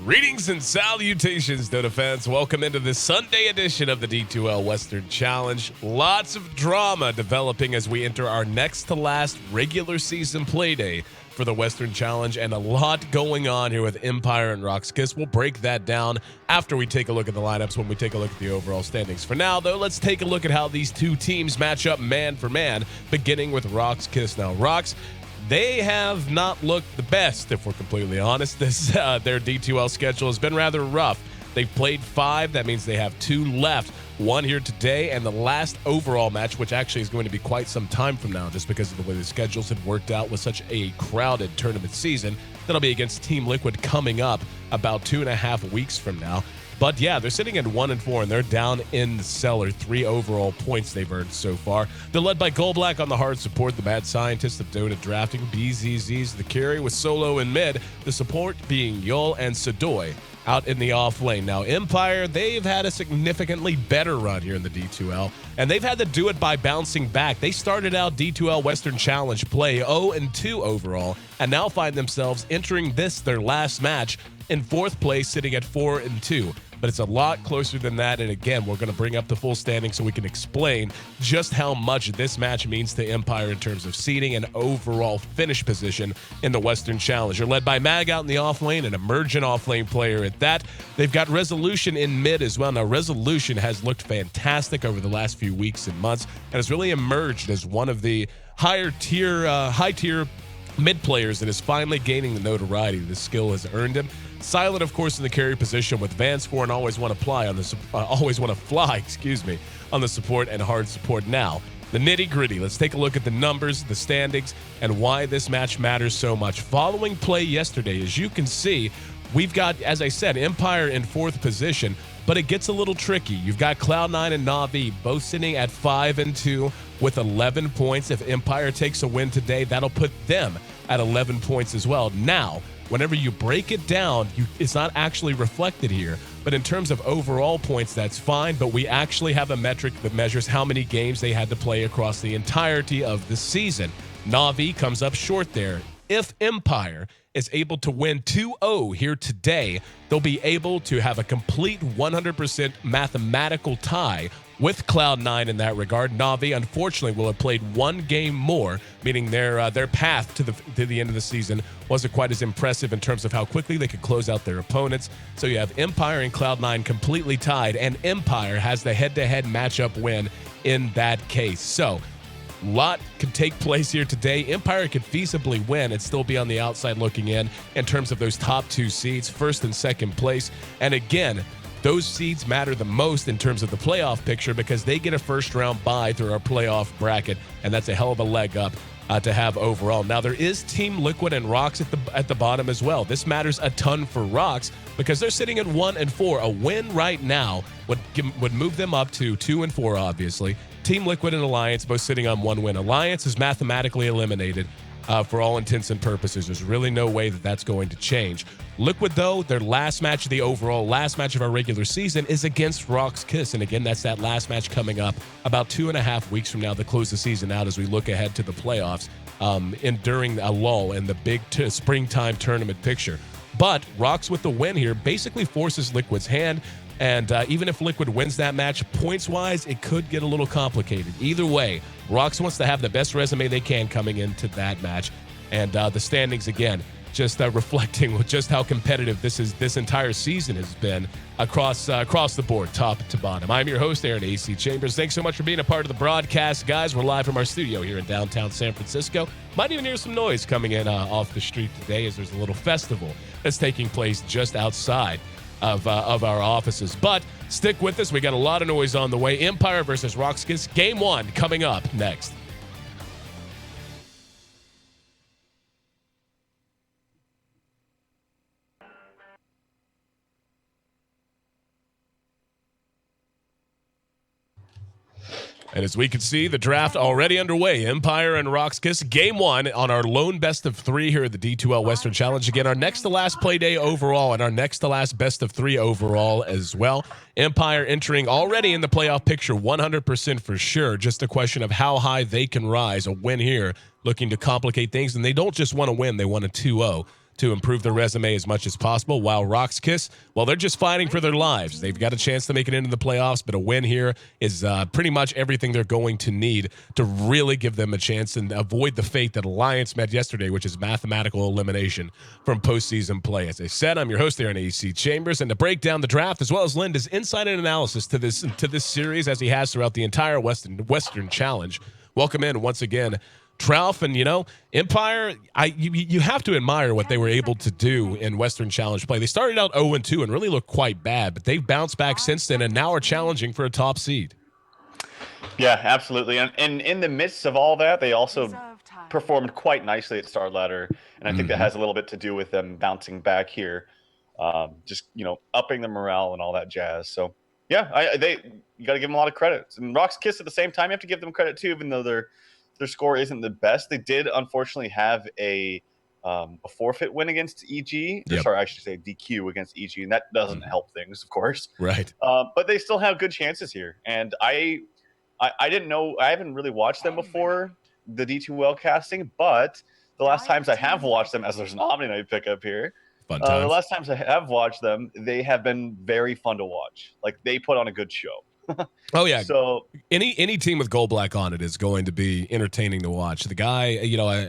Greetings and salutations, Dota fans. Welcome into this Sunday edition of the D2L Western Challenge. Lots of drama developing as we enter our next to last regular season playday for the Western Challenge, and a lot going on here with Empire and RoX.KIS. We'll break that down after we take a look at the lineups, when we take a look at the overall standings. For now, though, let's take a look at how these two teams match up man for man, beginning with RoX.KIS. Now, RoX, they have not looked the best, if we're completely honest. Their D2L schedule has been rather rough. They've played 5. That means they have 2 left. 1 here today, and the last overall match, which actually is going to be quite some time from now, just because of the way the schedules had worked out with such a crowded tournament season. That'll be against Team Liquid coming up about 2.5 weeks from now. But yeah, they're sitting at 1-4, and they're down in the cellar. 3 overall points they've earned so far. They're led by Goldblack on the hard support, the mad scientist of Dota drafting, BZZ's the carry with Solo in mid, the support being Yul and Sadoy out in the off lane. Now, Empire, they've had a significantly better run here in the D2L, and they've had to do it by bouncing back. They started out D2L Western Challenge play 0-2 overall, and now find themselves entering this, their last match, in 4th place, sitting at 4-2. But it's a lot closer than that, and again, we're going to bring up the full standing so we can explain just how much this match means to Empire in terms of seeding and overall finish position in the Western Challenge. They're led by Mag out in the off lane, an emergent off lane player at that. They've got Resolution in mid as well. Now, Resolution has looked fantastic over the last few weeks and months, and has really emerged as one of the high tier mid players that is finally gaining the notoriety this skill has earned him. Silent, of course, in the carry position with Vance for and always want to fly, on the support and hard support. Now, the nitty-gritty. Let's take a look at the numbers, the standings, and why this match matters so much. Following play yesterday, as you can see, we've got, as I said, Empire in 4th position, but it gets a little tricky. You've got Cloud9 and Na'Vi both sitting at 5-2 with 11 points. If Empire takes a win today, that'll put them at 11 points as well. Now, whenever you break it down, it's not actually reflected here. But in terms of overall points, that's fine. But we actually have a metric that measures how many games they had to play across the entirety of the season. Na'Vi comes up short there. If Empire is able to win 2-0 here today, they'll be able to have a complete 100% mathematical tie with Cloud9 in that regard. Na'Vi, unfortunately, will have played 1 game more, meaning their path to the end of the season wasn't quite as impressive in terms of how quickly they could close out their opponents. So you have Empire and Cloud9 completely tied, and Empire has the head-to-head matchup win in that case. So a lot could take place here today. Empire could feasibly win and still be on the outside looking in terms of those top 2 seeds, 1st and 2nd place. And again, those seeds matter the most in terms of the playoff picture because they get a first-round bye through our playoff bracket, and that's a hell of a leg up to have overall. Now, there is Team Liquid and RoX at the bottom as well. This matters a ton for RoX because they're sitting at 1-4. A win right now would move them up to 2-4, obviously. Team Liquid and Alliance both sitting on 1 win. Alliance is mathematically eliminated for all intents and purposes. There's really no way that that's going to change. Liquid, though, their last match of the overall, last match of our regular season is against RoX.KIS. And again, that's that last match coming up about 2.5 weeks from now to close the season out as we look ahead to the playoffs during a lull in the big springtime tournament picture. But RoX with the win here basically forces Liquid's hand. And even if Liquid wins that match, points-wise, it could get a little complicated. Either way, RoX wants to have the best resume they can coming into that match. And the standings, again, just reflecting just how competitive this entire season has been across the board, top to bottom. I'm your host, Aaron A.C. Chambers. Thanks so much for being a part of the broadcast. Guys, we're live from our studio here in downtown San Francisco. Might even hear some noise coming in off the street today as there's a little festival that's taking place just outside of our offices. But stick with us. We got a lot of noise on the way. Empire versus RoX.KIS, Game 1 coming up next. And as we can see, the draft already underway. Empire and RoX.KIS, Game 1 on our lone best of 3 here at the D2L Western Challenge. Again, our next to last play day overall and our next to last best of 3 overall as well. Empire entering already in the playoff picture 100% for sure. Just a question of how high they can rise. A win here looking to complicate things. And they don't just want to win, they want a 2-0 to improve their resume as much as possible, while RoX.KIS, well, they're just fighting for their lives. They've got a chance to make it into the playoffs, but a win here is pretty much everything they're going to need to really give them a chance and avoid the fate that Alliance met yesterday, which is mathematical elimination from postseason play. As I said, I'm your host there in AC Chambers, and to break down the draft as well as lend his insight and analysis to this series as he has throughout the entire Western Challenge. Welcome in once again, Trouf. And, Empire, you have to admire what they were able to do in Western Challenge play. They started out 0-2 and really looked quite bad, but they've bounced back since then and now are challenging for a top seed. Yeah, absolutely. And in the midst of all that, they also performed quite nicely at Star Ladder, and I think that has a little bit to do with them bouncing back here, just upping the morale and all that jazz. So yeah, you got to give them a lot of credit. And RoX.KIS at the same time, you have to give them credit too, even though their score isn't the best. They did unfortunately have a forfeit win against EG. Yep. Sorry, I should say DQ against EG, and that doesn't help things, of course. Right. But they still have good chances here, and I didn't know. I haven't really watched them before the D2L casting, but the last times I have watched them, as there's an Omni Night pickup here, Fun times. the last times I have watched them, they have been very fun to watch. Like, they put on a good show. Oh yeah. So any team with Gold Black on it is going to be entertaining to watch. The guy,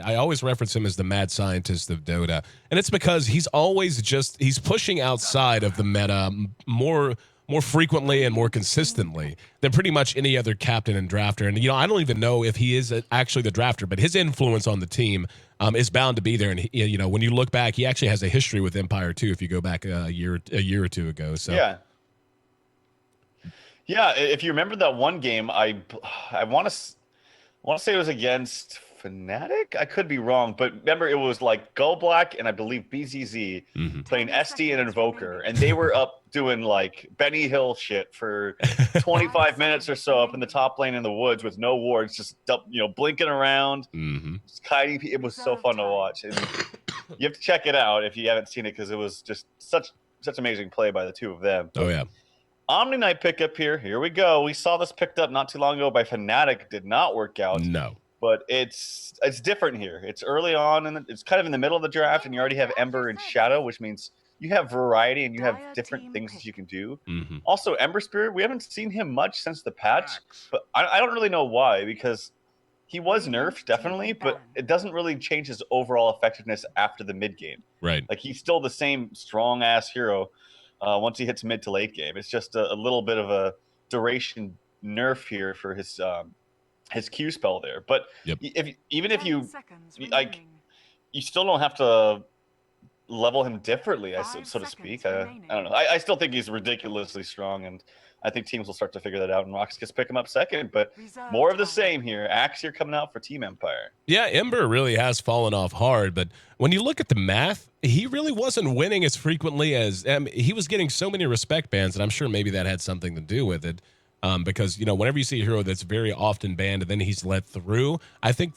I always reference him as the mad scientist of Dota, and it's because he's always he's pushing outside of the meta more frequently and more consistently than pretty much any other captain and drafter. And I don't even know if he is actually the drafter, but his influence on the team is bound to be there. And when you look back, he actually has a history with Empire too. If you go back a year or two ago, so yeah. If you remember that one game, I want to say it was against Fnatic. I could be wrong, but remember, it was like Go Black and I believe BZZ playing SD and Invoker, and they were up doing like Benny Hill shit for 25 minutes or so up in the top lane in the woods with no wards, just blinking around, just kiting. It was so fun to watch, and you have to check it out if you haven't seen it, because it was just such amazing play by the two of them. Oh yeah. Omni Night pickup here. Here we go. We saw this picked up not too long ago by Fnatic. Did not work out. No. But it's different here. It's early on, and it's kind of in the middle of the draft, and you already have Ember and Shadow, which means you have variety and you have different things that you can do. Also, Ember Spirit, we haven't seen him much since the patch, but I don't really know why, because he was nerfed, definitely, but it doesn't really change his overall effectiveness after the mid game. Right. Like, he's still the same strong-ass hero once he hits mid to late game. It's just a little bit of a duration nerf here for his Q spell there. But even if you you still don't have to level him differently, so to speak. I don't know. I still think he's ridiculously strong, and I think teams will start to figure that out, and RoX.KIS pick him up second. But more of the same here. Axe here coming out for Team Empire. Yeah, Ember really has fallen off hard, but when you look at the math, he really wasn't winning as frequently as he was getting so many respect bans, and I'm sure maybe that had something to do with it. Because whenever you see a hero that's very often banned and then he's let through, I think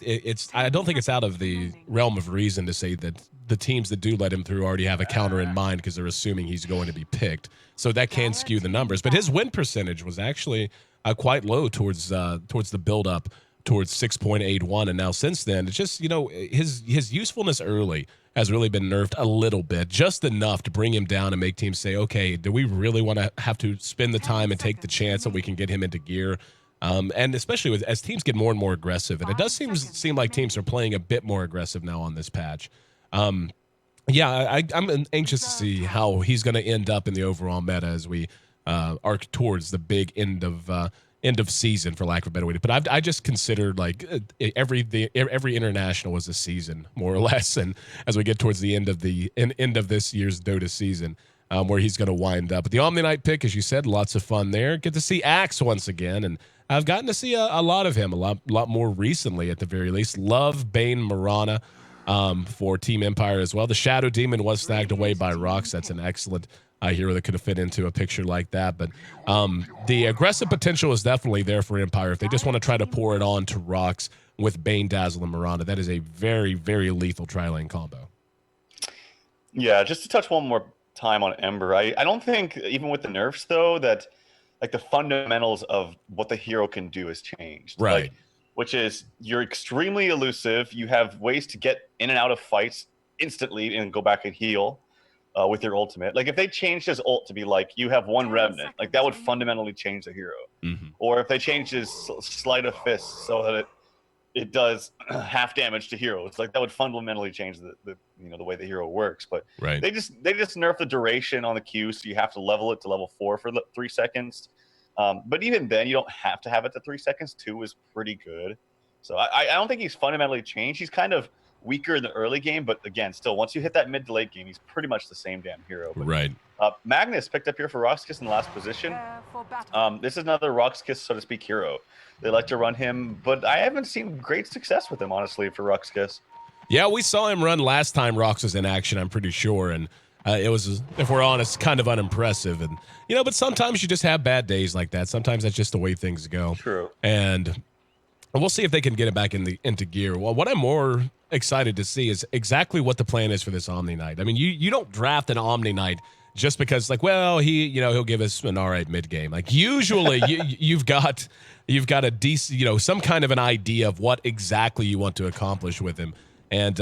I don't think it's out of the realm of reason to say that the teams that do let him through already have a counter in mind, because they're assuming he's going to be picked. So that can skew the numbers. But his win percentage was actually quite low towards the build up towards 6.81, and now since then it's just his usefulness early has really been nerfed a little bit, just enough to bring him down and make teams say, okay, do we really want to have to spend the time and take the chance that we can get him into gear? And especially as teams get more and more aggressive, and it does seem like teams are playing a bit more aggressive now on this patch. I'm anxious to see how he's going to end up in the overall meta as we arc towards the big end of season, for lack of a better way to put it. But I just considered like every international was a season, more or less, and as we get towards the end of this year's Dota season, where he's going to wind up. But the Omni Night pick, as you said, lots of fun there. Get to see Axe once again, and I've gotten to see a lot of him, a lot more recently at the very least. Love Bane Mirana for Team Empire as well. The Shadow Demon was snagged away by RoX. That's an excellent hero that could have fit into a picture like that. But the aggressive potential is definitely there for Empire. If they just want to try to pour it on to RoX with Bane, Dazzle, and Miranda, that is a very, very lethal tri-lane combo. Yeah, just to touch one more time on Ember, I don't think, even with the nerfs, though, that like the fundamentals of what the hero can do has changed. Right. Which is, you're extremely elusive. You have ways to get in and out of fights instantly and go back and heal with your ultimate. Like if they changed his ult to be like you have one remnant, like that would fundamentally change the hero. Or if they changed his sleight of fist so that it does half damage to heroes, like that would fundamentally change the the way the hero works. But they just nerf the duration on the Q, so you have to level it to level 4 for 3 seconds. But even then, you don't have to have it to 3 seconds. 2 is pretty good. So I don't think he's fundamentally changed. He's kind of weaker in the early game, but again, still, once you hit that mid to late game, he's pretty much the same damn hero. But, Magnus picked up here for RoX.KIS in the last position. This is another RoX.KIS, so to speak, hero. They like to run him, but I haven't seen great success with him, honestly, for RoX.KIS. Yeah, we saw him run last time Rox was in action, I'm pretty sure, and it was, if we're honest, kind of unimpressive. And but sometimes you just have bad days like that. Sometimes that's just the way things go. True. And we'll see if they can get it back into gear. Well, what I'm more excited to see is exactly what the plan is for this Omni Knight. I mean, you don't draft an Omni Knight just because, like, well, he'll give us an all right mid game. Like usually, you've got a decent, some kind of an idea of what exactly you want to accomplish with him. And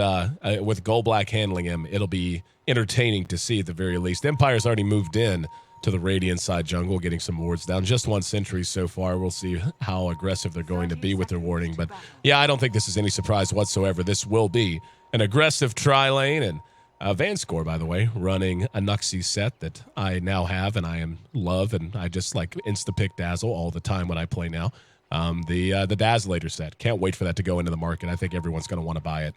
with Gold Black handling him, it'll be entertaining to see at the very least. Empire's already moved in to the Radiant side jungle, getting some wards down. Just 1 sentry so far. We'll see how aggressive they're going to be with their warding. But yeah, I don't think this is any surprise whatsoever. This will be an aggressive tri-lane. And Vanscore, by the way, running a Nuxie set that I now have and I love. And I just like insta-pick Dazzle all the time when I play now. The Dazzlator set. Can't wait for that to go into the market. I think everyone's going to want to buy it.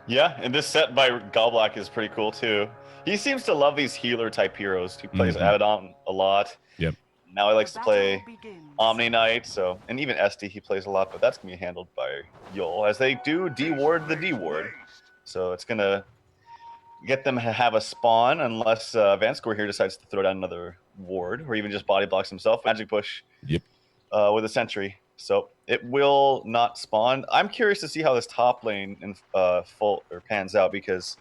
Yeah, and this set by Goldblack is pretty cool too. He seems to love these healer type heroes. He plays Abaddon a lot. Yep. Now he likes to play Omni Knight, and even SD he plays a lot, but that's gonna be handled by Yul as they do D-ward the D-ward. So it's gonna get them to have a spawn unless Vanscore here decides to throw down another ward or even just body blocks himself. Magic push. Yep. With a sentry. So it will not spawn. I'm curious to see how this top lane pans out because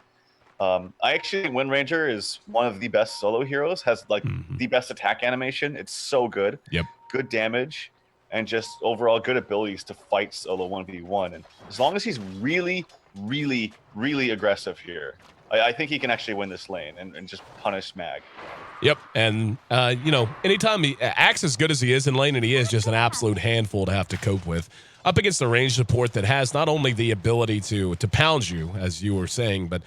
I actually think Wind Ranger is one of the best solo heroes, has like the best attack animation. It's so good. Yep. Good damage and just overall good abilities to fight solo 1v1. And as long as he's really, really, really aggressive here, I think he can actually win this lane and just punish Mag. Yep, and anytime he acts as good as he is in lane, and he is just an absolute handful to have to cope with, up against the range support that has not only the ability to pound you, as you were saying, but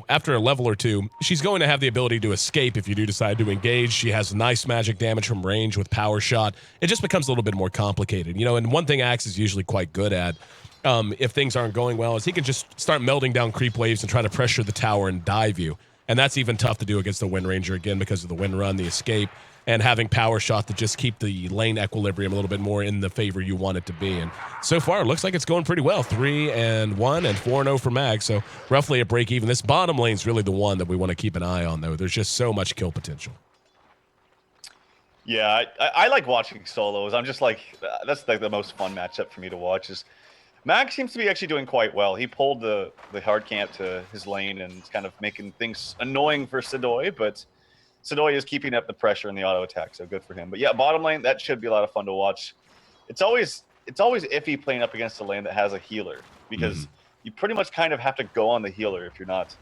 after a level or two, she's going to have the ability to escape if you do decide to engage. She has nice magic damage from range with power shot. It just becomes a little bit more complicated, and one thing Axe is usually quite good at, if things aren't going well, is he can just start melding down creep waves and try to pressure the tower and dive you. And that's even tough to do against the Wind Ranger, again, because of the wind run, the escape, and having power shot to just keep the lane equilibrium a little bit more in the favor you want it to be. And so far, it looks like it's going pretty well. 3-1 and 4-0 for Mag, so roughly a break even. This bottom lane's really the one that we want to keep an eye on, though. There's just so much kill potential. Yeah, I like watching solos. I'm just like, that's like the most fun matchup for me to watch is Mag seems to be actually doing quite well. He pulled the hard camp to his lane and it's kind of making things annoying for Sidoi, but Sidoi is keeping up the pressure in the auto attack, so good for him. But yeah, bottom lane, that should be a lot of fun to watch. It's always iffy playing up against a lane that has a healer because you pretty much kind of have to go on the healer if you're not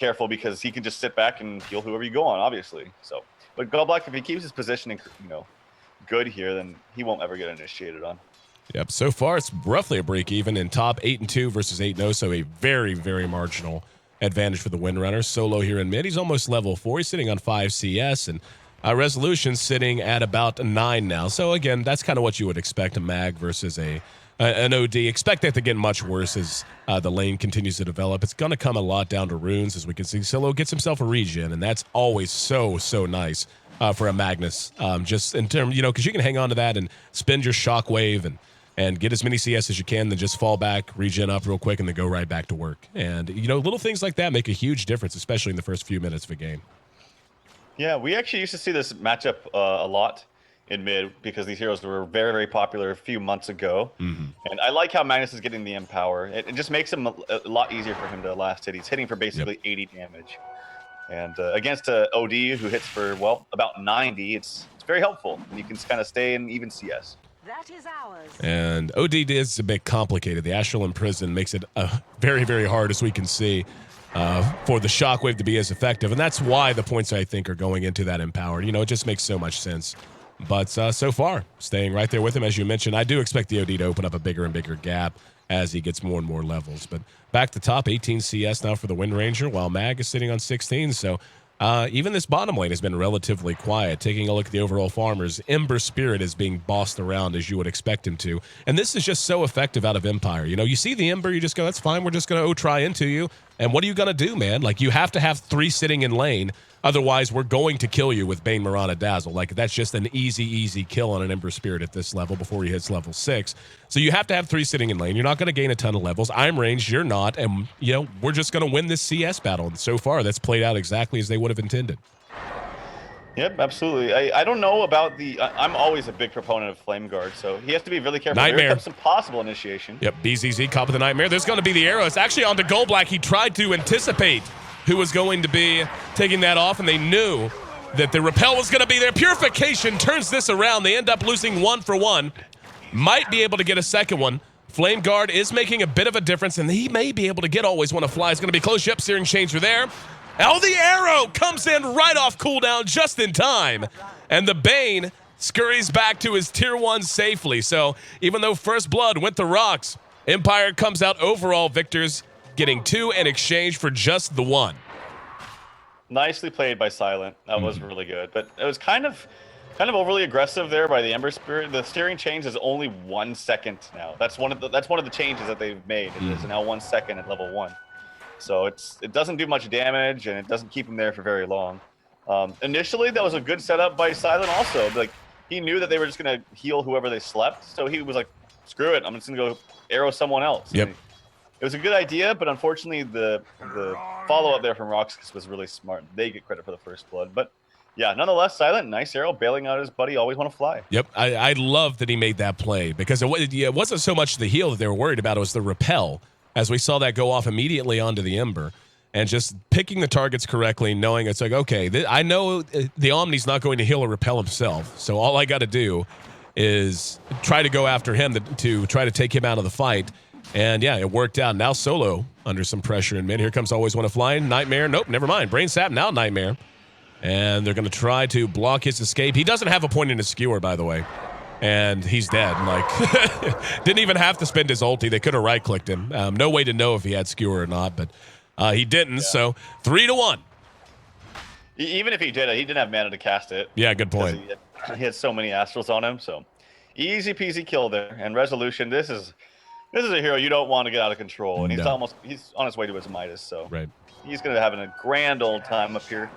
careful because he can just sit back and heal whoever you go on, obviously. So, but Goldblack, if he keeps his positioning, good here, then he won't ever get initiated on. Yep, so far it's roughly a break even in top 8-2 versus 8-0, so a very, very marginal advantage for the Windrunner. Solo here in mid, he's almost level 4. He's sitting on 5 CS, and Resolution sitting at about 9 now. So again, that's kind of what you would expect, a Mag versus an OD. Expect that to get much worse as the lane continues to develop. It's going to come a lot down to runes, as we can see. Solo gets himself a regen, and that's always so nice for a Magnus. Just in terms, because you can hang on to that and spend your shockwave and get as many CS as you can, then just fall back, regen up real quick, and then go right back to work. And, little things like that make a huge difference, especially in the first few minutes of a game. Yeah, we actually used to see this matchup a lot in mid because these heroes were very, very popular a few months ago. And I like how Magnus is getting the empower. It just makes him a lot easier for him to last hit. He's hitting for basically 80 damage. And against an OD who hits for, about 90, it's very helpful. And you can kind of stay in even CS. That is ours. And OD is a bit complicated. The Astral Imprison makes it very, very hard, as we can see, for the Shockwave to be as effective. And that's why the points, I think, are going into that Empowered. You know, it just makes so much sense. But so far, staying right there with him, as you mentioned. I do expect the OD to open up a bigger and bigger gap as he gets more and more levels. But back to top, 18 CS now for the Wind Ranger, while Mag is sitting on 16. So even this bottom lane has been relatively quiet. Taking a look at the overall farmers, Ember Spirit is being bossed around as you would expect him to. And this is just so effective out of Empire. You know, you see the Ember, you just go, that's fine, we're just going to try into you. And what are you going to do, man? Like, you have to have 3 sitting in lane. Otherwise, we're going to kill you with Bane, Mirana, Dazzle. Like, that's just an easy kill on an Ember Spirit at this level before he hits level 6. So you have to have 3 sitting in lane. You're not going to gain a ton of levels. I'm ranged, you're not. And, you know, we're just going to win this CS battle. And so far, that's played out exactly as they would have intended. Yep, absolutely. I don't know about the... I'm always a big proponent of Flame Guard, so he has to be really careful. Nightmare. Here comes some possible initiation. Yep, BZZ caught with the Nightmare. There's going to be the arrow. It's actually onto Gold Black. He tried to anticipate who was going to be taking that off, and they knew that the repel was going to be there. Purification turns this around. They end up losing 1 for 1. Might be able to get a second one. Flame Guard is making a bit of a difference, and he may be able to get Always Wanna Fly. It's going to be close. Yep, Searing Changer there. Oh, the arrow comes in right off cooldown just in time. And the Bane scurries back to his tier 1 safely. So even though First Blood went to RoX, Empire comes out overall victors, getting 2 in exchange for just the 1. Nicely played by Silent. That was really good. But it was kind of overly aggressive there by the Ember Spirit. The steering change is only 1 second now. That's one of the changes that they've made. It is now 1 second at level 1. So it doesn't do much damage, and it doesn't keep him there for very long. Initially, that was a good setup by Silent also. Like, he knew that they were just going to heal whoever they slept, so he was like, screw it, I'm just going to go arrow someone else. Yep. It was a good idea, but unfortunately, the follow-up there from RoX.KIS was really smart. They get credit for the First Blood. But, yeah, nonetheless, Silent, nice arrow, bailing out his buddy, Always Want to Fly. Yep, I love that he made that play, because it wasn't so much the heal that they were worried about, it was the repel, as we saw that go off immediately onto the Ember. And just picking the targets correctly, knowing it's like, okay, I know the Omni's not going to heal or repel himself, so all I got to do is try to go after him to try to take him out of the fight. And, yeah, it worked out. Now Solo under some pressure in mid. Here comes Always Want to Fly. Nightmare. Nope, never mind. Brain Sap, now Nightmare. And they're going to try to block his escape. He doesn't have a point in his skewer, by the way. And he's dead. Like, didn't even have to spend his ulti. They could have right-clicked him. No way to know if he had skewer or not, but he didn't. Yeah. So 3-1. Even if he did, he didn't have mana to cast it. Yeah, good point. He had so many Astrals on him. So easy peasy kill there. And Resolution, this is a hero you don't want to get out of control. And he's on his way to his Midas. So he's going to have a grand old time up here.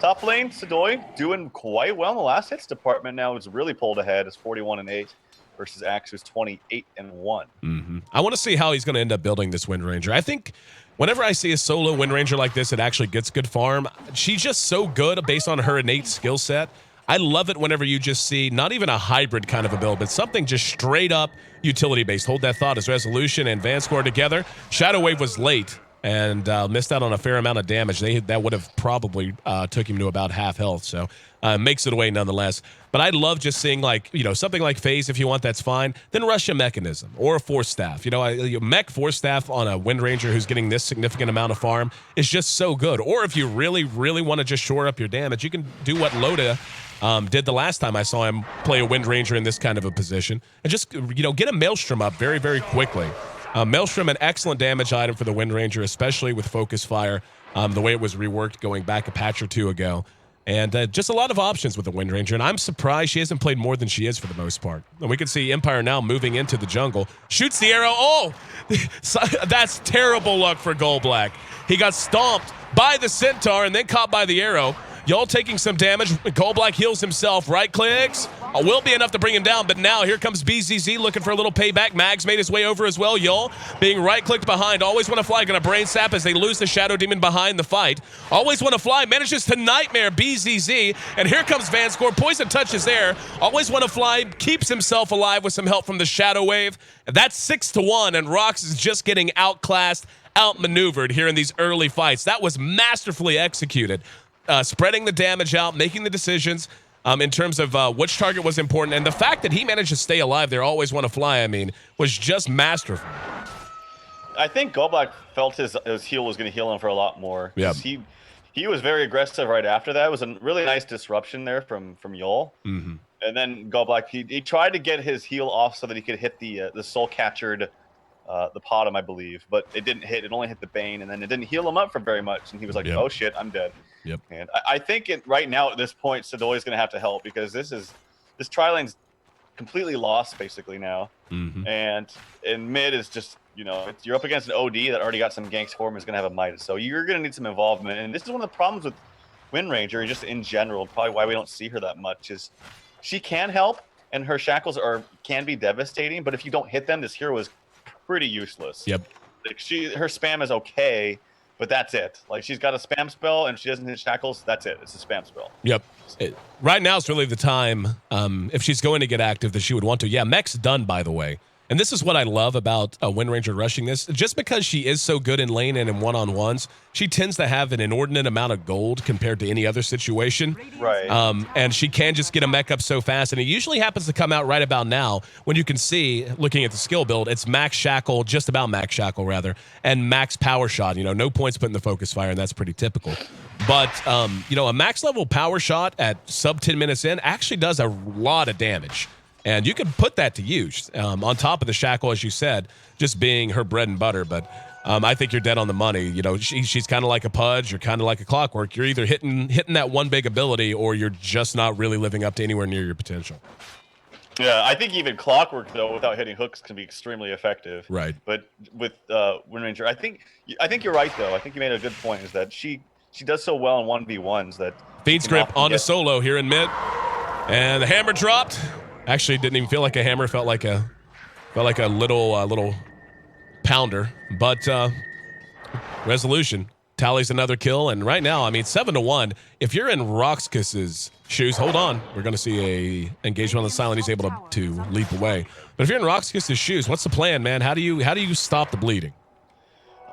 Top lane, Sadoy doing quite well in the last hits department now. It's really pulled ahead. It's 41-8 versus Axe, who's 28-1. Mm-hmm. I want to see how he's going to end up building this Wind Ranger. I think whenever I see a solo Wind Ranger like this, it actually gets good farm. She's just so good based on her innate skill set. I love it whenever you just see not even a hybrid kind of a build, but something just straight up utility-based. Hold that thought as Resolution and Vanscore together. Shadow Wave was late and missed out on a fair amount of damage. That would have probably took him to about half health, so makes it away nonetheless. But I love just seeing, like, something like Phase, if you want, that's fine. Then rush a Mechanism or a Force Staff. Mech Force Staff on a Wind Ranger who's getting this significant amount of farm is just so good. Or if you really, really want to just shore up your damage, you can do what Loda did the last time I saw him play a Wind Ranger in this kind of a position. And just, get a Maelstrom up very, very quickly. Maelstrom, an excellent damage item for the Wind Ranger, especially with Focus Fire, the way it was reworked going back a patch or two ago. And just a lot of options with the Wind Ranger. And I'm surprised she hasn't played more than she is for the most part. And we can see Empire now moving into the jungle. Shoots the arrow. Oh, that's terrible luck for Gold Black. He got stomped by the Centaur and then caught by the arrow. Y'all taking some damage. Gold Black heals himself. Right clicks. Will be enough to bring him down, but now here comes BZZ looking for a little payback. Mags made his way over as well. Y'all being right-clicked behind. Always Want to Fly. Going to Brain Sap as they lose the Shadow Demon behind the fight. Always Want to Fly manages to Nightmare BZZ, and here comes Vanscore. Poison touches there. Always Want to Fly keeps himself alive with some help from the Shadow Wave. That's 6-1, and RoX is just getting outclassed, outmaneuvered here in these early fights. That was masterfully executed. Spreading the damage out, making the decisions. in terms of which target was important. And the fact that he managed to stay alive there, always want to fly, I mean, was just masterful. I think Goldblack felt his heal was going to heal him for a lot more. Yeah. He was very aggressive right after that. It was a really nice disruption there from Yol. Mm-hmm. And then Goldblack, he tried to get his heal off so that he could hit the soul captured the Potom, I believe, but it didn't hit. It only hit the Bane, and then it didn't heal him up for very much. And he was like, "Oh shit, I'm dead." Yep. And I think right now at this point, Sadoy is going to have to help because this tri-lane's completely lost basically now. Mm-hmm. And in mid is just, you're up against an OD that already got some ganks for him, is going to have a Midas. So you're going to need some involvement. And this is one of the problems with Wind Ranger, just in general, probably why we don't see her that much, is she can help and her shackles can be devastating, but if you don't hit them, this hero is pretty useless. Yep. Like her spam is okay, but that's it. Like she's got a spam spell and she doesn't hit shackles, that's it. It's a spam spell. Yep. Right now is really the time, if she's going to get active, that she would want to. Yeah, Mech's done, by the way. And this is what I love about Wind Ranger rushing this. Just because she is so good in lane and in one-on-ones, she tends to have an inordinate amount of gold compared to any other situation. Right. And she can just get a mech up so fast. And it usually happens to come out right about now when you can see, looking at the skill build, it's max shackle, just about max shackle rather, and max power shot. No points put in the focus fire, and that's pretty typical. But, a max level power shot at sub 10 minutes in actually does a lot of damage. And you can put that to use on top of the shackle, as you said, just being her bread and butter. But I think you're dead on the money. She's kind of like a Pudge. You're kind of like a Clockwork. You're either hitting that one big ability, or you're just not really living up to anywhere near your potential. Yeah, I think even Clockwork, though, without hitting hooks, can be extremely effective. Right. But with Wind Ranger, I think you're right, though. I think you made a good point, is that she does so well in 1v1s that... Fiend's Grip on the solo here in mid. And the hammer dropped. Actually, didn't even feel like a hammer. Felt like a little pounder. But resolution tallies another kill. And right now, 7-1. If you're in RoX.KIS's shoes, hold on. We're going to see a engagement on the silent. He's able to leap away. But if you're in RoX.KIS's shoes, what's the plan, man? How do you stop the bleeding?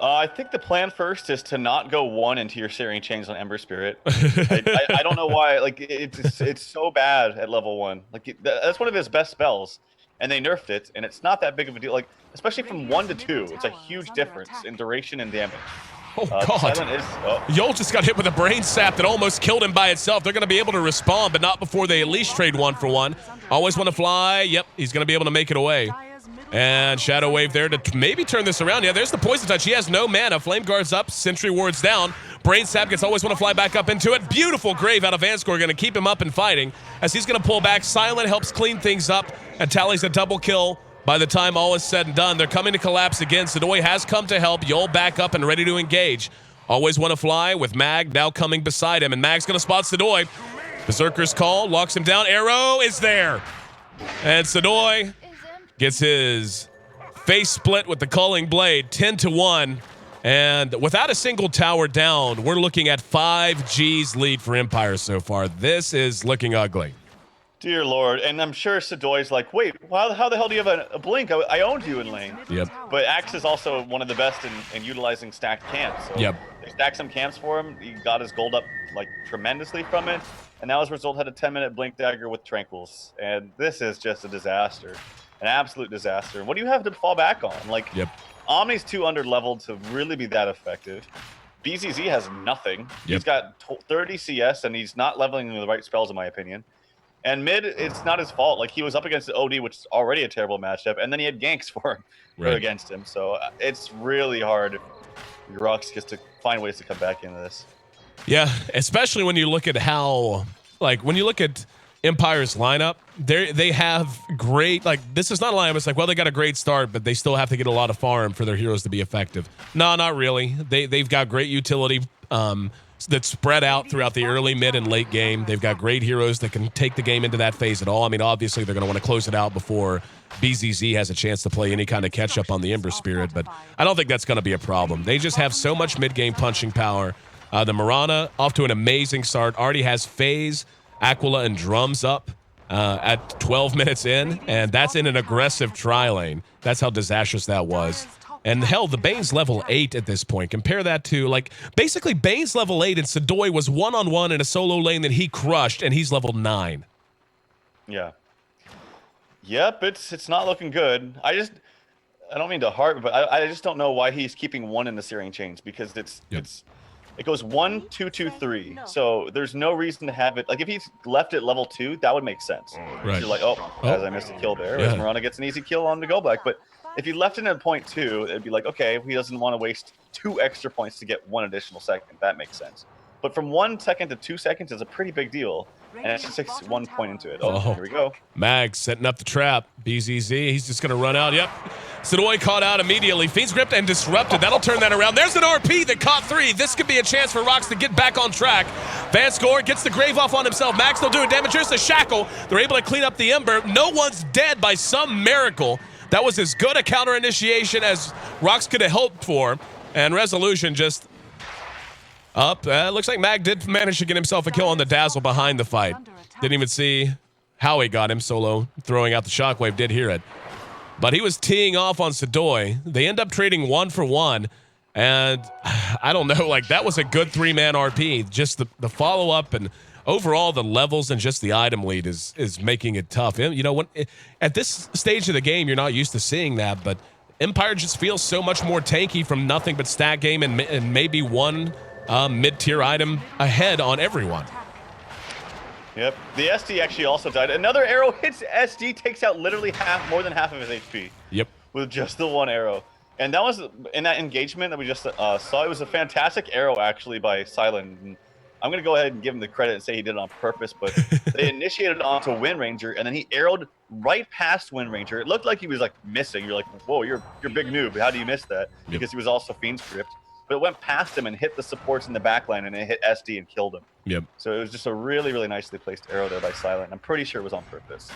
I think the plan first is to not go one into your Searing Chains on Ember Spirit. I don't know why. Like it's so bad at level 1. Like that's one of his best spells, and they nerfed it, and it's not that big of a deal. Like especially from 1 to 2, it's a huge difference in duration and damage. Oh God! Yol just got hit with a brain sap that almost killed him by itself. They're going to be able to respond, but not before they at least trade 1 for 1. Always want to fly. Yep, he's going to be able to make it away. And Shadow Wave there to maybe turn this around. Yeah, there's the Poison Touch. He has no mana. Flame Guard's up. Sentry Ward's down. Brain Sap gets always want to fly back up into it. Beautiful Grave out of Vanscore. Going to keep him up and fighting as he's going to pull back. Silent helps clean things up and tallies a double kill. By the time all is said and done, they're coming to collapse again. Sadoy has come to help. Yol back up and ready to engage. Always want to fly with Mag now coming beside him. And Mag's going to spot Sadoy. Berserker's call. Locks him down. Arrow is there. And Sadoy gets his face split with the Culling Blade, 10-1. And without a single tower down, we're looking at 5G's lead for Empire so far. This is looking ugly. Dear Lord. And I'm sure Sadoy's like, wait, how the hell do you have a blink? I owned you in lane. Yep. But Axe is also one of the best in utilizing stacked camps. So yep. They stacked some camps for him. He got his gold up like tremendously from it. And now as a result had a 10-minute blink dagger with Tranquils. And this is just a disaster. An absolute disaster. And what do you have to fall back on? Like, yep. Omni's too under-leveled to really be that effective. BZZ has nothing. Yep. He's got 30 CS, and he's not leveling the right spells, in my opinion. And mid, it's not his fault. Like, he was up against the OD, which is already a terrible matchup, and then he had ganks for him, right. against him. So it's really hard for RoX.KIS to find ways to come back into this. Yeah, especially when you look at how, when you look at Empire's lineup, they have great, this is not a lineup. It's they got a great start, but they still have to get a lot of farm for their heroes to be effective. No, not really. They've got great utility that's spread out throughout the early, mid, and late game. They've got great heroes that can take the game into that phase at all. Obviously, they're going to want to close it out before BZZ has a chance to play any kind of catch-up on the Ember Spirit, but I don't think that's going to be a problem. They just have so much mid-game punching power. The Mirana, off to an amazing start, already has Phase, Aquila, and Drums up at 12 minutes in, and that's in an aggressive tri-lane. That's how disastrous that was. And hell, the Bane's level 8 at this point. Compare that to, like, basically Bane's level 8 and Sadoy was one-on-one in a solo lane that he crushed, and he's level 9. Yeah. Yep, it's not looking good. I don't mean to harp, but I just don't know why he's keeping 1 in the Searing Chains, because it goes 1, 2, 2, 3. So there's no reason to have it. Like, if he's left at level 2, that would make sense. Right. You're like, as I missed a kill there, as Mirana gets an easy kill on the go back. But if you left it at point 2, it'd be like, okay, he doesn't want to waste 2 extra points to get 1 additional second. That makes sense. But from 1 second to 2 seconds is a pretty big deal. And it's just 1 point into it. Oh, here we go. Mag setting up the trap. BZZ, he's just going to run out. Yep. Sadoy caught out immediately. Fiend's gripped and disrupted. That'll turn that around. There's an RP that caught 3. This could be a chance for RoX to get back on track. Van Score gets the grave off on himself. Mag still doing damage. Here's the shackle. They're able to clean up the Ember. No one's dead by some miracle. That was as good a counter initiation as RoX could have hoped for. And Resolution just up. Looks like Mag did manage to get himself a kill on the Dazzle behind the fight. Didn't even see how he got him. Solo throwing out the shockwave, did hear it. But he was teeing off on Sadoy. They end up trading 1 for 1. And I don't know, like, that was a good 3-man RP. Just the follow-up and overall the levels and just the item lead is making it tough. You know, at this stage of the game, you're not used to seeing that, but Empire just feels so much more tanky from nothing but stat game and maybe one mid-tier item ahead on everyone. Yep. The SD actually also died. Another arrow hits SD, takes out literally more than half of his HP. Yep. With just the 1 arrow. And that was in that engagement that we just saw. It was a fantastic arrow actually by Silent. And I'm going to go ahead and give him the credit and say he did it on purpose, but they initiated onto Wind Ranger and then he arrowed right past Wind Ranger. It looked like he was like missing. You're like, whoa, you're big noob. How do you miss that? Because he was also Fiend's gripped. But it went past him and hit the supports in the backline, and it hit SD and killed him. Yep. So it was just a really, really nicely placed arrow there by Silent. I'm pretty sure it was on purpose.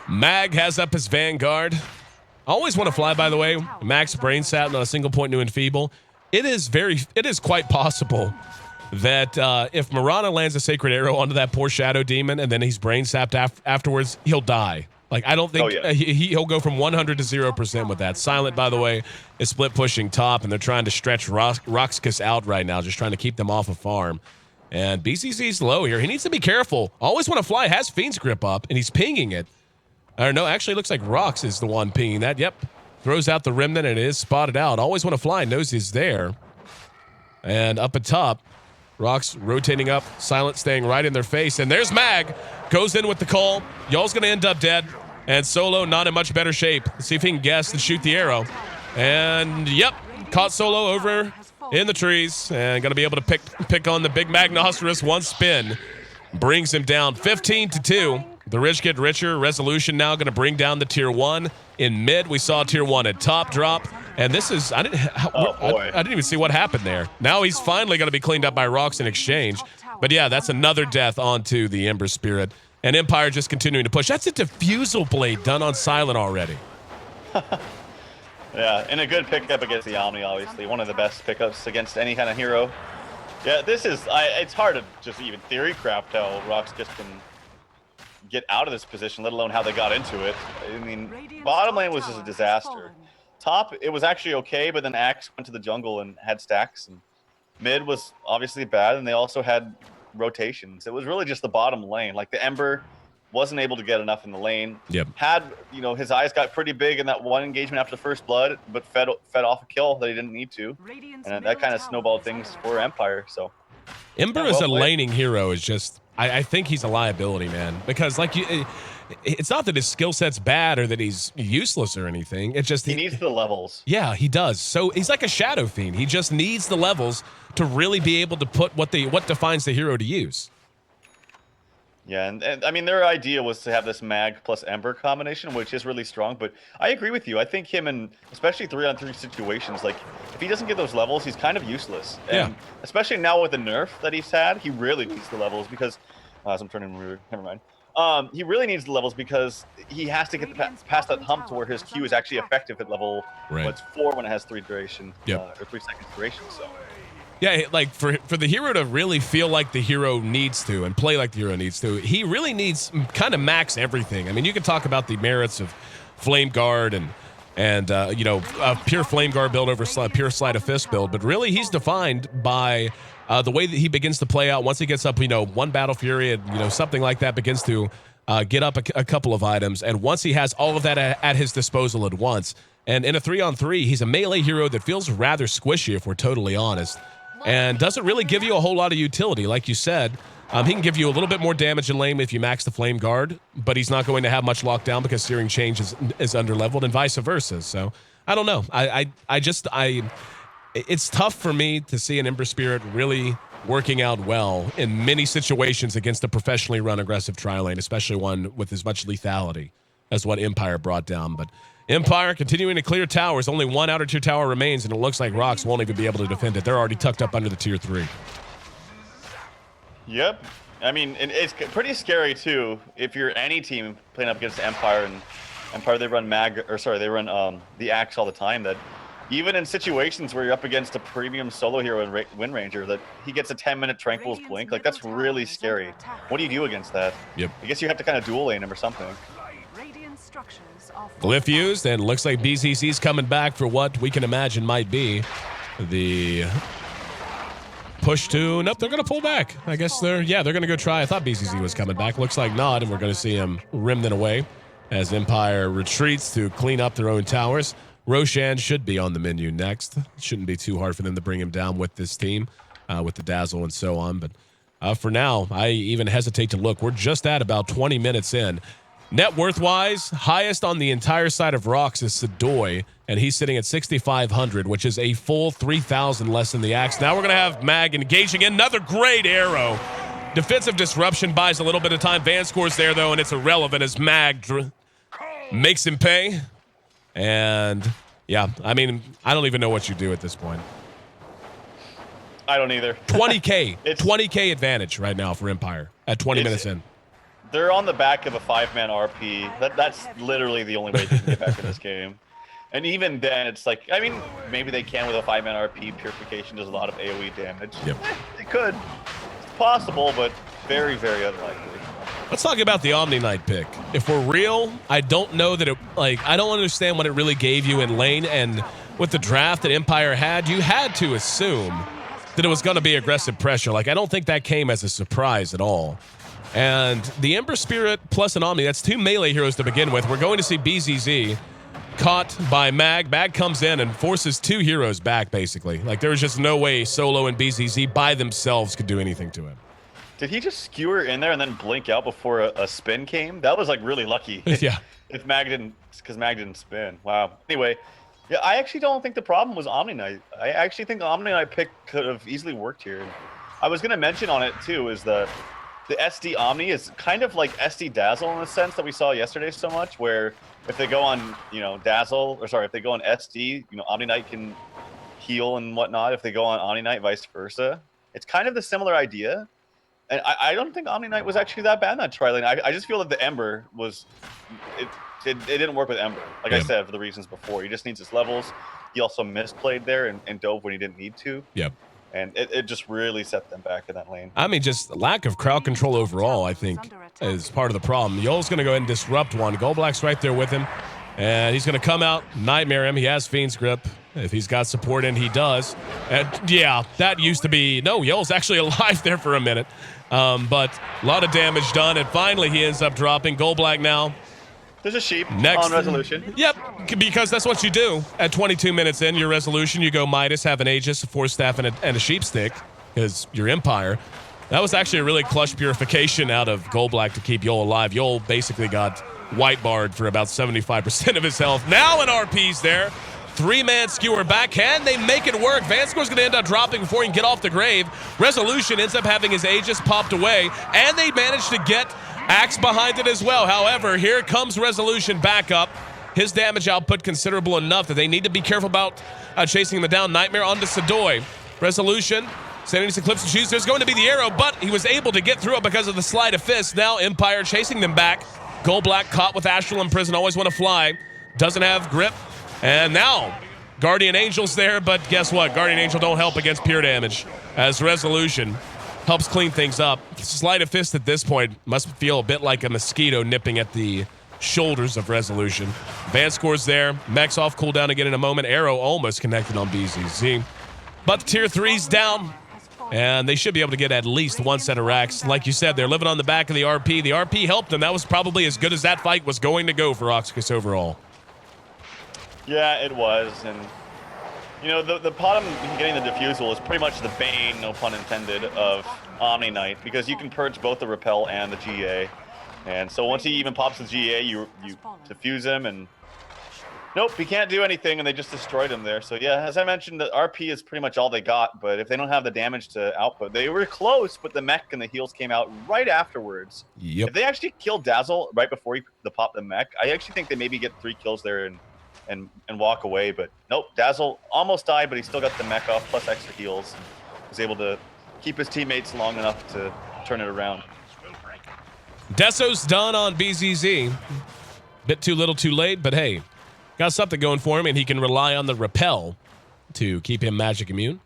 Mag has up his Vanguard. I always want to fly, by the way. Mag's brain sat on a single point new enfeeble. It is quite possible that if Mirana lands a Sacred Arrow onto that poor Shadow Demon and then he's brain sapped afterwards, he'll die. Like, I don't think he'll go from 100 to 0% with that. Silent, by the way, is split pushing top, and they're trying to stretch RoX.KIS out right now, just trying to keep them off of farm. And BCC's low here. He needs to be careful. Always Want to Fly has Fiend's Grip up, and he's pinging it. Or no, actually, it looks like RoX is the one pinging that. Yep. Throws out the Remnant, and it is spotted out. Always Want to Fly knows he's there. And up at top, RoX rotating up, Silent staying right in their face. And there's Mag. Goes in with the call. Y'all's going to end up dead. And Solo not in much better shape. Let's see if he can guess and shoot the arrow. And, yep, caught Solo over in the trees. And going to be able to pick on the big Magnosterus. One spin brings him down 15-2. The rich get richer. Resolution now going to bring down the tier 1. In mid, we saw tier 1 at top drop. And this is, I didn't even see what happened there. Now he's finally going to be cleaned up by RoX in exchange. But yeah, that's another death onto the Ember Spirit. And Empire just continuing to push. That's a Diffusal Blade done on Silent already. Yeah, and a good pickup against the Omni, obviously. One of the best pickups against any kind of hero. Yeah, this is, it's hard to just even theory craft how RoX just can get out of this position, let alone how they got into it. I mean, bottom lane was just a disaster. Top, it was actually okay, but then Axe went to the jungle and had stacks. And mid was obviously bad, and they also had rotations. It was really just the bottom lane. Like, the Ember wasn't able to get enough in the lane. Yep. Had, you know, his eyes got pretty big in that one engagement after the first blood, but fed off a kill that he didn't need to. And that kind of snowballed things for Empire. So Ember as a laning hero is just, I think he's a liability, man. Because, like, it's not that his skill set's bad or that he's useless or anything. It's just he needs the levels. Yeah, he does. So he's like a Shadow Fiend. He just needs the levels to really be able to put what defines the hero to use. Yeah, and I mean, their idea was to have this Mag plus Ember combination, which is really strong. But I agree with you. I think him in especially 3-on-3 situations, like, if he doesn't get those levels, he's kind of useless. And especially now with the nerf that he's had, he really needs the levels because, as I'm turning weird, never mind. He really needs the levels because he has to get past that hump to where his Q is actually effective at level 4 when it has 3 duration, or 3 seconds duration. So. Yeah, like for the hero to really feel like the hero needs to and play like the hero needs to, he really needs kind of max everything. I mean, you can talk about the merits of Flame Guard and and you know, a pure flame guard build over pure sleight of fist build. But really, he's defined by the way that he begins to play out. Once he gets up, you know, one Battle Fury, and you know, something like that begins to get up a couple of items, and once he has all of that at his disposal at once, and in a 3-on-3, he's a melee hero that feels rather squishy, if we're totally honest, and doesn't really give you a whole lot of utility. Like you said, he can give you a little bit more damage in lane if you max the flame guard, but he's not going to have much lockdown because Searing Change is under-leveled, and vice versa. So I don't know. It's tough for me to see an Ember Spirit really working out well in many situations against a professionally run aggressive tri lane, especially one with as much lethality as what Empire brought down. But Empire continuing to clear towers. Only one outer tier tower remains, and it looks like RoX won't even be able to defend it. They're already tucked up under the tier 3. Yep. I mean, it's pretty scary too if you're any team playing up against Empire, and Empire, they run the Axe all the time. That even in situations where you're up against a premium solo hero and Wind Ranger, that he gets a 10-minute Tranquil's Blink, like that's really scary. What do you do against that? Yep. I guess you have to kind of dual lane him or something. Glyph used, and looks like BZZ's coming back for what we can imagine might be the push to. Nope, they're going to pull back. I guess they're going to go try. I thought BZZ was coming back. Looks like not, and we're going to see him rimmed away as Empire retreats to clean up their own towers. Roshan should be on the menu next. Shouldn't be too hard for them to bring him down with this team, with the Dazzle and so on. But for now, I even hesitate to look. We're just at about 20 minutes in. Net worth-wise, highest on the entire side of RoX is Sadoy, and he's sitting at 6,500, which is a full 3,000 less than the Axe. Now we're going to have Mag engaging in another great arrow. Defensive disruption buys a little bit of time. Van scores there, though, and it's irrelevant as Mag makes him pay. And, yeah, I mean, I don't even know what you do at this point. I don't either. 20K. 20K advantage right now for Empire at 20 minutes in. They're on the back of a 5-man RP. That's literally the only way they can get back in this game. And even then, it's like, I mean, maybe they can with a 5-man RP. Purification does a lot of AoE damage. Yep. They could. It's possible, but very, very unlikely. Let's talk about the Omni Knight pick. If we're real, I don't know that it, I don't understand what it really gave you in lane. And with the draft that Empire had, you had to assume that it was going to be aggressive pressure. I don't think that came as a surprise at all. And the Ember Spirit plus an Omni, that's 2 melee heroes to begin with. We're going to see BZZ caught by Mag. Mag comes in and forces 2 heroes back, basically. There was just no way Solo and BZZ by themselves could do anything to him. Did he just skewer in there and then blink out before a spin came? That was, really lucky. Yeah. If Mag didn't, because Mag didn't spin. Wow. Anyway, yeah, I actually don't think the problem was Omni Knight. I actually think the Omni Knight pick could have easily worked here. I was going to mention on it, too, is the SD Omni is kind of like SD Dazzle in the sense that we saw yesterday so much, where if they go on, if they go on SD, Omni Knight can heal and whatnot. If they go on Omni Knight, vice versa. It's kind of the similar idea. And I don't think Omni Knight was actually that bad in that tri lane. I just feel that the Ember was, it didn't work with Ember. I said, for the reasons before. He just needs his levels. He also misplayed there and dove when he didn't need to. Yep. And it just really set them back in that lane. I mean, just lack of crowd control overall, I think, is part of the problem. Yoel's going to go ahead and disrupt one. Goldblack's right there with him. And he's going to come out, nightmare him. He has Fiend's Grip. If he's got support in, he does. And yeah, that used to be... No, Yoel's actually alive there for a minute. But a lot of damage done. And finally, he ends up dropping. Goldblack now. There's a sheep next on resolution. Yep, because that's what you do. At 22 minutes in, your resolution, you go Midas, have an Aegis, a Force Staff, and a sheep stick, because you're Empire. That was actually a really clutch purification out of Goldblack to keep Yoel alive. Yoel basically got white barred for about 75% of his health. Now an RP's there. 3-man skewer back. Can they make it work? Vanscore's going to end up dropping before he can get off the grave. Resolution ends up having his Aegis popped away, and they managed to get Axe behind it as well. However, here comes Resolution back up. His damage output considerable enough that they need to be careful about chasing him down. Nightmare onto Sadoy. Resolution sending his Eclipse and Shoes. There's going to be the arrow, but he was able to get through it because of the sleight of fist. Now Empire chasing them back. Goldblack caught with Astral in prison. Always want to fly. Doesn't have grip. And now Guardian Angel's there, but guess what? Guardian Angel don't help against pure damage as Resolution helps clean things up. Sleight of fist at this point must feel a bit like a mosquito nipping at the shoulders of Resolution. Van scores there. Mech's off cooldown again in a moment. Arrow almost connected on BZZ. But the tier 3's down, and they should be able to get at least one set of racks. Like you said, they're living on the back of the RP. The RP helped them. That was probably as good as that fight was going to go for RoX.KIS overall. Yeah, it was. And, you know, the bottom getting the defusal is pretty much the bane, no pun intended, of Omni Knight, because you can purge both the repel and the GA. And so once he even pops the GA, you defuse him, and nope, he can't do anything, and they just destroyed him there. So yeah, as I mentioned, the RP is pretty much all they got, but if they don't have the damage to output, they were close, but the mech and the heals came out right afterwards. Yep. If they actually killed Dazzle right before he popped the mech, I actually think they maybe get 3 kills there and walk away, but nope, Dazzle almost died, but he still got the mech off plus extra heals, and was able to keep his teammates long enough to turn it around. Deso's done on BZZ. Bit too little too late, but hey, got something going for him, and he can rely on the repel to keep him magic immune.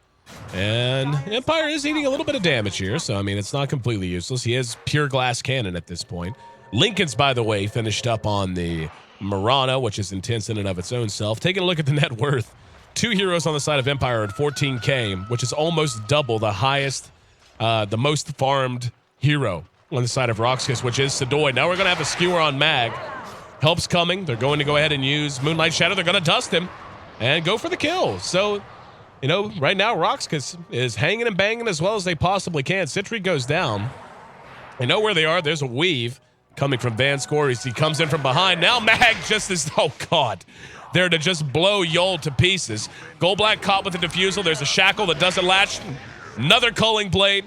And Empire is eating a little bit of damage here, so I mean, it's not completely useless. He is pure glass cannon at this point. Lincoln's, by the way, finished up on the Murano, which is intense in and of its own self. Taking a look at the net worth, 2 heroes on the side of Empire at 14K, which is almost double the highest, the most farmed hero on the side of RoX.KIS, which is Sedoy. Now we're going to have a skewer on Mag. Help's coming. They're going to go ahead and use Moonlight Shadow. They're going to dust him and go for the kill. So, you know, right now RoX.KIS is hanging and banging as well as they possibly can. Sentry goes down. They know where they are. There's a weave coming from Van Scories. He comes in from behind. Now Mag just is, oh God, there to just blow Yol to pieces. Gold Black caught with the defusal. There's a shackle that doesn't latch. Another culling blade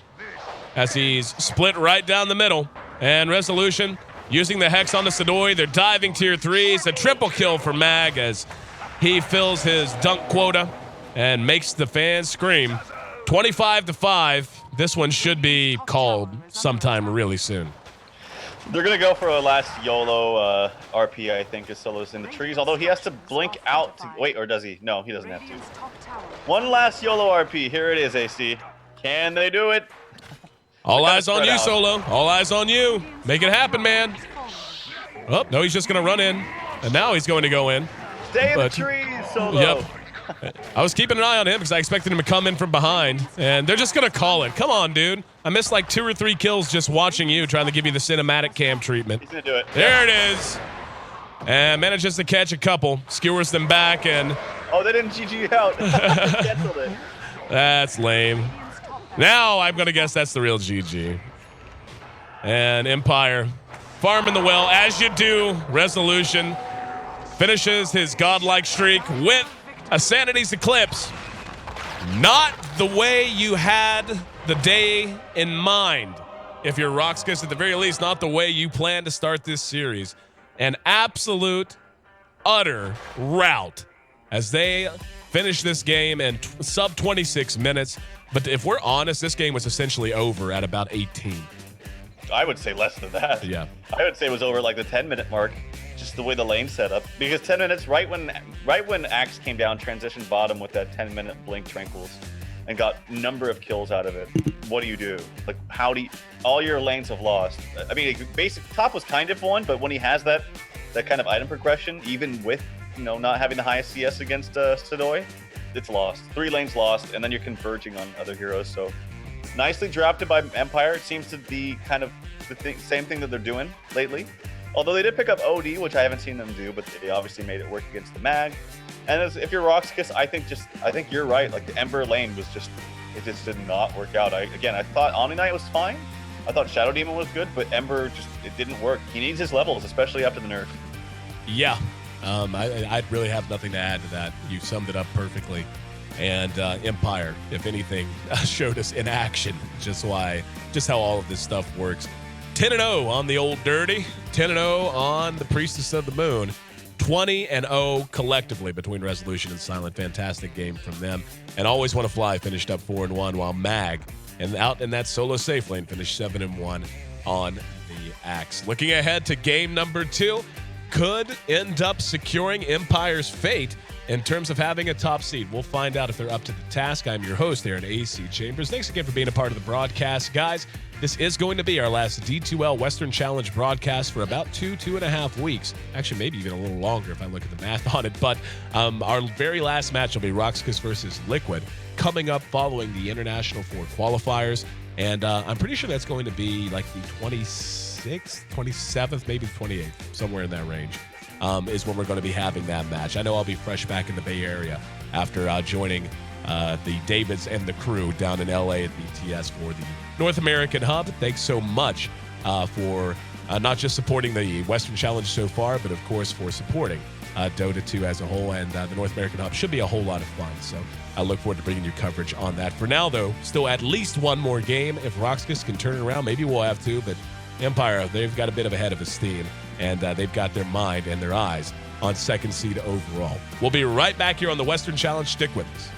as he's split right down the middle. And Resolution using the Hex on the Sedoy. They're diving tier 3s. A triple kill for Mag as he fills his dunk quota and makes the fans scream. 25-5. This one should be called sometime really soon. They're going to go for a last YOLO RP, I think, as Solo's in the trees. Although he has to blink out to... Wait, or does he? No, he doesn't have to. One last YOLO RP. Here it is, AC. Can they do it? All eyes on you, Solo. All eyes on you. Make it happen, man. Oh, no, he's just going to run in. And now he's going to go in. Stay in the trees, Solo. Yep. I was keeping an eye on him because I expected him to come in from behind. And they're just going to call it. Come on, dude. I missed like 2 or 3 kills just watching you, trying to give you the cinematic cam treatment. He's going to do it. There it is. And manages to catch a couple. Skewers them back and... Oh, they didn't GG out. Canceled it. That's lame. Now I'm going to guess that's the real GG. And Empire farming the well, as you do. Resolution finishes his godlike streak with a Sanity's Eclipse. Not the way you had the day in mind. If you're RoX.KIS, at the very least, not the way you plan to start this series. An absolute, utter rout as they finish this game in sub 26 minutes. But if we're honest, this game was essentially over at about 18. I would say less than that. Yeah. I would say it was over like the 10-minute mark, just the way the lane set up. Because 10 minutes, right when Axe came down, transitioned bottom with that 10-minute blink tranquils, and got a number of kills out of it. What do you do? Like, how do you... All your lanes have lost. I mean, basic top was kind of won, but when he has that kind of item progression, even with, you know, not having the highest CS against Sedoy, it's lost. 3 lanes lost, and then you're converging on other heroes. So nicely drafted by Empire. It seems to be kind of the same thing that they're doing lately. Although they did pick up OD, which I haven't seen them do, but they obviously made it work against the Mag. And if you're RoX.KIS, I think you're right. Like the Ember lane was just, it just did not work out. I thought Omni Knight was fine. I thought Shadow Demon was good, but Ember just, it didn't work. He needs his levels, especially after the nerf. Yeah. I really have nothing to add to that. You summed it up perfectly. And Empire, if anything, showed us in action just how all of this stuff works. 10-0 on the old dirty. 10-0 on the Priestess of the Moon. 20-0 collectively between Resolution and Silent. Fantastic game from them. And Always Wanna Fly finished up 4-1, while Mag, and out in that solo safe lane, finished 7-1 on the Axe. Looking ahead to game number 2, could end up securing Empire's fate in terms of having a top seed. We'll find out if they're up to the task. I'm your host, Aaron AC Chambers. Thanks again for being a part of the broadcast. Guys, this is going to be our last D2L Western Challenge broadcast for about 2.5 weeks. Actually, maybe even a little longer if I look at the math on it. But our very last match will be RoX.KIS versus Liquid, coming up following the International 4 qualifiers. And I'm pretty sure that's going to be like the 26th, 27th, maybe 28th, somewhere in that range, is when we're going to be having that match. I know I'll be fresh back in the Bay Area after joining the Davids and the crew down in LA at BTS for the North American Hub. Thanks so much for not just supporting the Western Challenge so far, but of course for supporting Dota 2 as a whole, and the North American Hub should be a whole lot of fun. So I look forward to bringing you coverage on that. For now, though, still at least one more game. If RoX.KIS can turn it around, maybe we'll have to, but Empire, they've got a bit of a head of steam, and they've got their mind and their eyes on second seed overall. We'll be right back here on the Western Challenge. Stick with us.